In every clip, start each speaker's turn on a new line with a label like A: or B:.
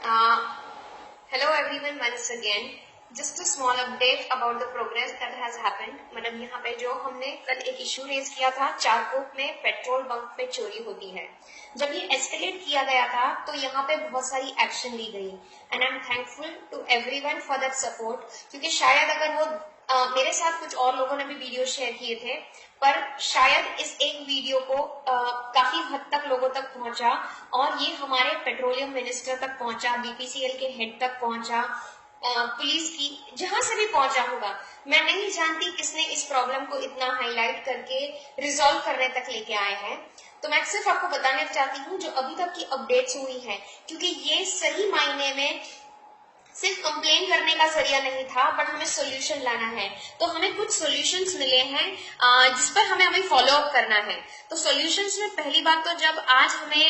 A: Uh, Hello everyone once again. Just a small update about the progress that has happened. मतलब यहाँ पे जो हमने कल एक इशू रेज किया था, चारकोप में पेट्रोल बंक पे चोरी होती है। जब ये एस्केलेट किया गया था तो यहाँ पे बहुत सारी एक्शन ली गई and I am thankful to everyone for that support, क्योंकि शायद अगर वो मेरे साथ कुछ और लोगों ने भी वीडियो शेयर किए थे, पर शायद इस एक वीडियो को काफी हद तक लोगों तक पहुंचा और ये हमारे पेट्रोलियम मिनिस्टर तक पहुंचा, बीपीसीएल के हेड तक पहुंचा, पुलिस की जहां से भी पहुंचा होगा। मैं नहीं जानती किसने इस प्रॉब्लम को इतना हाईलाइट करके रिजॉल्व करने तक लेके आए हैं। तो मैं सिर्फ आपको बताना चाहती हूँ जो अभी तक की अपडेट्स हुई है, क्योंकि ये सही मायने में सिर्फ कंप्लेन करने का जरिया नहीं था, बट हमें सोल्यूशन लाना है। तो हमें कुछ सोल्यूशंस मिले हैं जिस पर हमें अभी फॉलो अप करना है। तो सोल्यूशंस में पहली बात तो जब आज हमें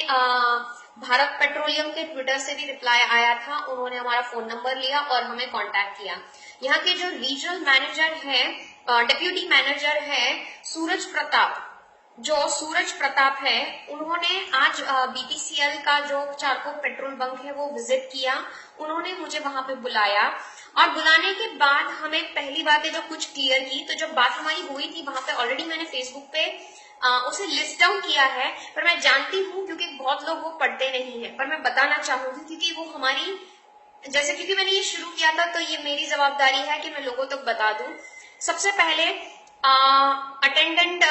A: भारत पेट्रोलियम के ट्विटर से भी रिप्लाई आया था, उन्होंने हमारा फोन नंबर लिया और हमें कांटेक्ट किया। यहाँ के जो रीजनल मैनेजर है, डिप्यूटी मैनेजर है सूरज प्रताप है, उन्होंने आज बीपीसीएल का जो चारकोप पेट्रोल बंक है वो विजिट किया। उन्होंने मुझे वहां पे बुलाया और बुलाने के बाद हमें पहली बातें जो कुछ क्लियर की, तो जब बात हमारी हुई थी वहां पे ऑलरेडी मैंने फेसबुक पे उसे लिस्ट डाउन किया है, पर मैं जानती हूँ क्योंकि बहुत लोग वो पढ़ते नहीं है, पर मैं बताना चाहूंगी क्योंकि वो हमारी क्योंकि मैंने ये शुरू किया था तो ये मेरी जवाबदारी है कि मैं लोगों तक बता दूं। सबसे पहले अटेंडेंट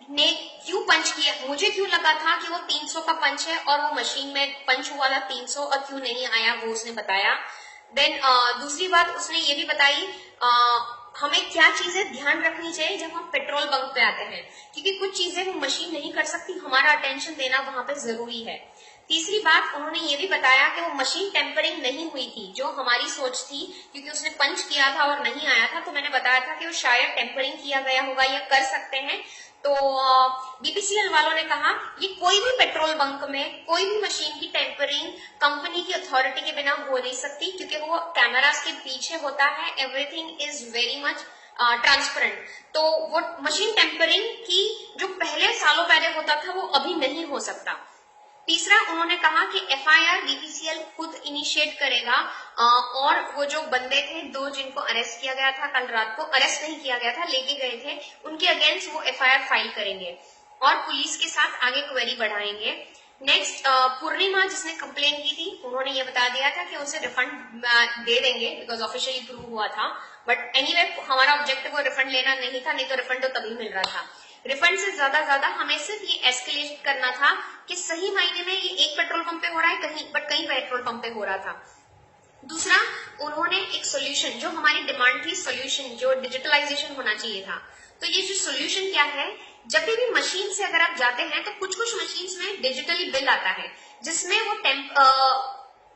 A: ने क्यों पंच किया, मुझे क्यों लगा था कि वो 300 का पंच है और वो मशीन में पंच हुआ था 300 और क्यों नहीं आया, वो उसने बताया। देन दूसरी बात उसने ये भी बताई हमें क्या चीजें ध्यान रखनी चाहिए जब हम पेट्रोल बंक पे आते हैं, क्योंकि कुछ चीजें वो मशीन नहीं कर सकती, हमारा अटेंशन देना वहां पे जरूरी है। तीसरी बात उन्होंने ये भी बताया कि वो मशीन टेम्परिंग नहीं हुई थी, जो हमारी सोच थी, क्योंकि उसने पंच किया था और नहीं आया था, तो मैंने बताया था कि वो शायद टेम्परिंग किया गया होगा या कर सकते हैं। तो बीपीसीएल वालों ने कहा ये कोई भी पेट्रोल बंक में कोई भी मशीन की टेम्परिंग कंपनी की अथॉरिटी के बिना हो नहीं सकती, क्योंकि वो कैमरास के पीछे होता है, everything is very much transparent. तो वो मशीन टेम्परिंग की जो पहले सालों पहले होता था वो अभी नहीं हो सकता। तीसरा उन्होंने कहा कि एफआईआर बीपीसीएल खुद इनिशिएट करेगा और वो जो बंदे थे दो जिनको अरेस्ट किया गया था कल रात को, अरेस्ट नहीं किया गया था, लेके गए थे, उनके अगेंस्ट वो एफआईआर फाइल करेंगे और पुलिस के साथ आगे क्वेरी बढ़ाएंगे। नेक्स्ट पूर्णिमा जिसने कंप्लेन की थी, उन्होंने ये बता दिया था कि उसे रिफंड दे देंगे बिकॉज ऑफिशियली प्रूव हुआ था, बट एनीवे हमारा ऑब्जेक्टिव वो रिफंड लेना नहीं था, नहीं तो रिफंड तो तभी मिल रहा था। रिफंड से ज्यादा हमें सिर्फ ये एस्केलेट करना था कि सही मायने में ये एक पेट्रोल पंप पे हो रहा है कहीं, बट कहीं पेट्रोल पंप पे हो रहा था। दूसरा उन्होंने एक सोल्यूशन, जो हमारी डिमांड थी सोल्यूशन, जो डिजिटलाइजेशन होना चाहिए था, तो ये जो सोल्यूशन क्या है, जब भी मशीन से अगर आप जाते हैं तो कुछ मशीन में डिजिटली बिल आता है जिसमें वो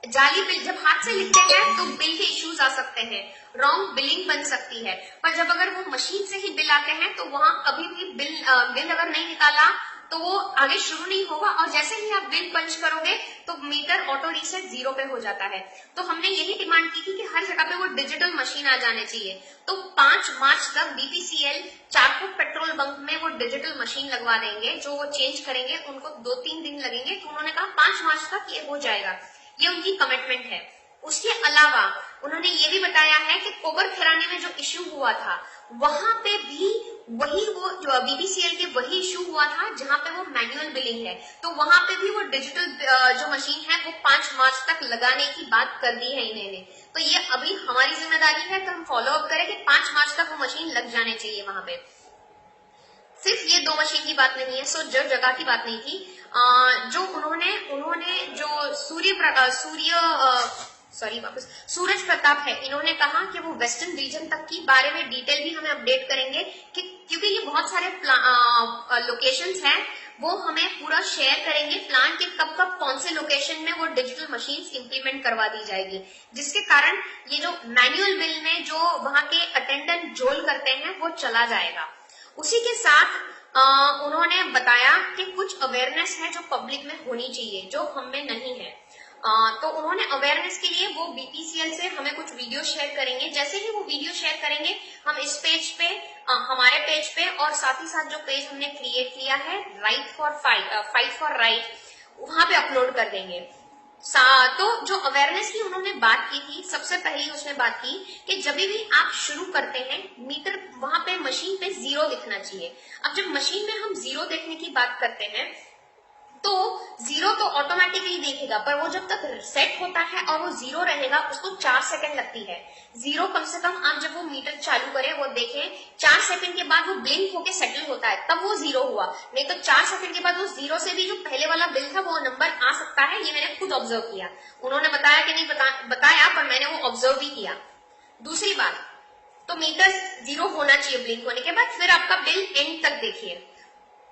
A: जाली बिल जब हाथ से लिखते हैं तो बिल के इश्यूज आ सकते हैं, रॉन्ग बिलिंग बन सकती है, पर जब अगर वो मशीन से ही बिल आते हैं तो वहां कभी भी बिल अगर नहीं निकाला तो वो आगे शुरू नहीं होगा, और जैसे ही आप बिल पंच करोगे तो मीटर ऑटो रीसेट 0 पे हो जाता है। तो हमने यही डिमांड की थी कि हर जगह पे वो डिजिटल मशीन आ जाने चाहिए। तो 5 मार्च तक बीपीसीएल चारकोप पेट्रोल बंक में वो डिजिटल मशीन लगवा देंगे, जो वो चेंज करेंगे, उनको 2-3 दिन लगेंगे, तो उन्होंने कहा 5 मार्च तक ये हो जाएगा, ये उनकी कमिटमेंट है। उसके अलावा उन्होंने ये भी बताया है कि कोबर खिराने में जो इश्यू हुआ था वहां पे भी वही वो जो बीपीसीएल के वही इश्यू हुआ था जहां पे वो मैनुअल बिलिंग है, तो वहां पे भी वो डिजिटल जो मशीन है वो 5 मार्च तक लगाने की बात कर दी है इन्होंने। तो ये अभी हमारी जिम्मेदारी है कि हम फॉलो अप करें कि 5 मार्च तक वो मशीन लग जाने चाहिए वहां पे। सिर्फ ये 2 मशीन की बात नहीं है, सो जो जगह की बात नहीं थी, जो उन्होंने जो सूरज प्रताप है, इन्होंने कहा कि वो वेस्टर्न रीजन तक की बारे में डिटेल भी हमें अपडेट करेंगे, कि क्योंकि ये बहुत सारे लोकेशंस हैं, वो हमें पूरा शेयर करेंगे प्लान के कब कौन से लोकेशन में वो डिजिटल मशीन्स इंप्लीमेंट करवा दी जाएगी, जिसके कारण ये जो मैनुअल बिल में जो वहां के अटेंडेंट जोल करते हैं वो चला जाएगा। उसी के साथ उन्होंने बताया कि कुछ अवेयरनेस है जो पब्लिक में होनी चाहिए, जो हम में नहीं है। तो उन्होंने अवेयरनेस के लिए वो बीपीसीएल से हमें कुछ वीडियो शेयर करेंगे। जैसे ही वो वीडियो शेयर करेंगे हम इस पेज पे, हमारे पेज पे, और साथ ही साथ जो पेज हमने क्रिएट किया है फाइट फॉर राइट, वहां पे अपलोड कर देंगे। तो जो अवेयरनेस की उन्होंने बात की थी, सबसे पहली उसने बात की कि जब भी आप शुरू करते हैं मीटर वहां पे मशीन पे 0 दिखना चाहिए। अब जब मशीन में हम 0 देखने की बात करते हैं तो 0 तो ऑटोमेटिकली देखेगा, पर वो जब तक सेट होता है और वो 0 रहेगा उसको 4 सेकंड लगती है। 0 कम से कम आप जब वो मीटर चालू करें वो देखें 4 सेकंड के बाद वो ब्लिंक होके सेटल होता है, तब वो 0 हुआ। नहीं तो 4 सेकंड के बाद वो 0 से भी जो पहले वाला बिल था वो नंबर आ सकता है। ये मैंने खुद ऑब्जर्व किया, उन्होंने बताया कि नहीं बताया, पर मैंने वो ऑब्जर्व भी किया। दूसरी बात, तो मीटर 0 होना चाहिए ब्लिंक होने के बाद, फिर आपका बिल एंड तक देखिए।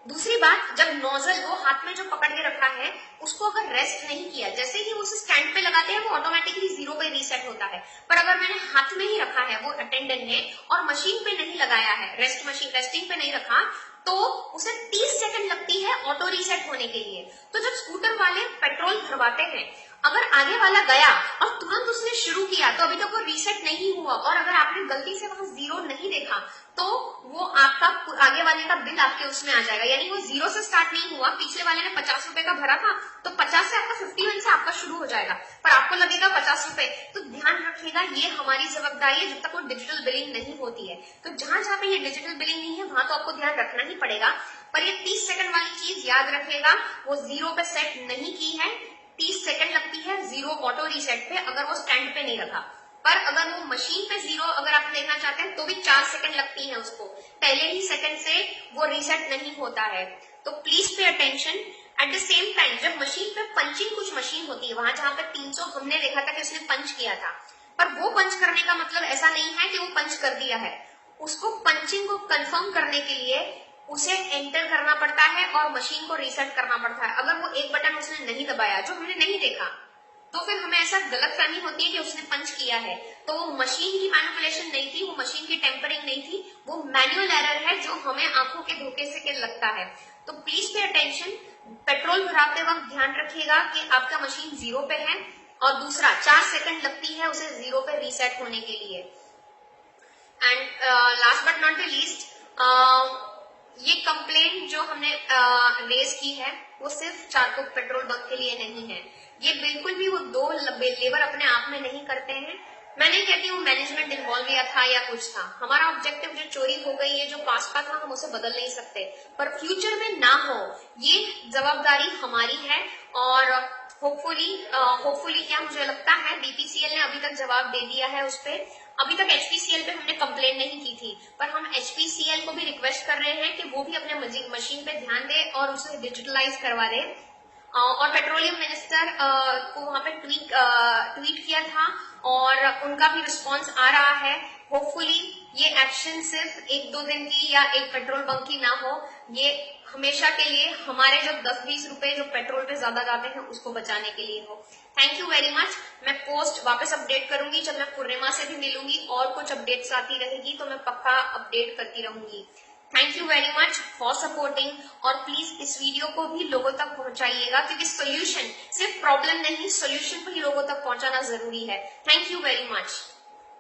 A: दूसरी बात, जब नोजल वो हाथ में जो पकड़ के रखा है उसको अगर रेस्ट नहीं किया, जैसे ही उसे स्टैंड पे लगाते हैं वो ऑटोमेटिकली 0 पे रीसेट होता है, पर अगर मैंने हाथ में ही रखा है वो अटेंडेंट ने और मशीन पे नहीं लगाया है, रेस्टिंग पे नहीं रखा, तो उसे 30 सेकंड लगती है ऑटो रीसेट होने के लिए। तो जब स्कूटर वाले पेट्रोल भरवाते हैं, अगर आगे वाला गया और तुरंत उसने शुरू किया तो अभी तक वो रीसेट नहीं हुआ, और अगर आपने गलती से वहां 0 नहीं देखा तो वो आपका आगे वाले का बिल आपके उसमें आ जाएगा। यानी वो 0 से स्टार्ट नहीं हुआ, पिछले वाले ने 50 रुपए का भरा था तो 50 से आपका 51 से आपका शुरू हो जाएगा, पर आपको लगेगा 50 रुपए। तो ध्यान रखिएगा, ये हमारी जवाबदारी है जब तक वो डिजिटल बिलिंग नहीं होती है। तो जहां जहां पे ये डिजिटल बिलिंग नहीं है वहां तो आपको ध्यान रखना ही पड़ेगा, पर ये 30 सेकंड वाली चीज याद रखिएगा, वो 0 पे सेट नहीं की है। 30 सेकंड लगती है 0 ऑटो रीसेट पे अगर वो स्टैंड पे नहीं रखा, पर अगर वो मशीन पे 0 अगर आप देखना चाहते हैं तो भी 4 सेकंड लगती है उसको, पहले ही सेकंड से वो रीसेट नहीं होता है। तो please pay attention. At the same time जब मशीन पे पंचिंग कुछ मशीन होती है, वहां जहां पे 300 हमने देखा था कि उसने पंच किया था, पर वो पंच करने का मतलब ऐसा नहीं है कि वो पंच कर दिया है। उसको पंचिंग को कंफर्म करने के लिए उसे एंटर करना पड़ता है और मशीन को रीसेट करना पड़ता है। अगर वो एक बटन उसने नहीं दबाया जो हमने नहीं देखा, तो फिर हमें ऐसा गलत फहमी होती है कि उसने पंच किया है। तो वो मशीन की मैनिपुलेशन नहीं थी, वो मशीन की टेम्परिंग नहीं थी, वो मैनुअल एरर है जो हमें आंखों के धोखे से लगता है। तो प्लीज पे अटेंशन, पेट्रोल भराते वक्त ध्यान रखिएगा कि आपका मशीन 0 पे है, और दूसरा 4 सेकंड लगती है उसे 0 पे रीसेट होने के लिए। And last but not the least, ये कंप्लेंट जो हमने रेज की है वो सिर्फ चारकोप पेट्रोल बंक के लिए नहीं है। ये बिल्कुल भी वो 2 लेबर अपने आप में नहीं करते हैं। मैं नहीं कहती हूँ मैनेजमेंट इन्वॉल्व या था या कुछ था, हमारा ऑब्जेक्टिव जो चोरी हो गई है, जो पास का था, हम उसे बदल नहीं सकते, पर फ्यूचर में ना हो ये जवाबदारी हमारी है। और होपफुली क्या मुझे लगता है बीपीसीएल ने अभी तक जवाब दे दिया है उस पर। अभी तक एचपीसीएल पे हमने कंप्लेन नहीं की थी, पर हम एचपीसीएल को भी रिक्वेस्ट कर रहे हैं कि वो भी अपने मशीन पे ध्यान दे और उसे डिजिटलाइज करवा दे। और पेट्रोलियम मिनिस्टर को वहां पे ट्वीट किया था और उनका भी रिस्पांस आ रहा है। होपफुली ये एक्शन सिर्फ 1-2 दिन की या एक पेट्रोल बंक की ना हो, ये हमेशा के लिए हमारे जो 10-20 रुपए जो पेट्रोल पे ज्यादा जाते हैं उसको बचाने के लिए हो। Thank you very much. मैं पोस्ट वापस अपडेट करूंगी जब मैं पूर्णिमा से भी मिलूंगी, और कुछ अपडेट्स आती रहेगी तो मैं पक्का अपडेट करती रहूंगी। Thank you very much for supporting, और प्लीज इस वीडियो को भी लोगों तक पहुंचाइएगा, क्योंकि सोल्यूशन सिर्फ प्रॉब्लम नहीं, सोल्यूशन भी लोगों तक पहुंचाना जरूरी है। Thank you very much.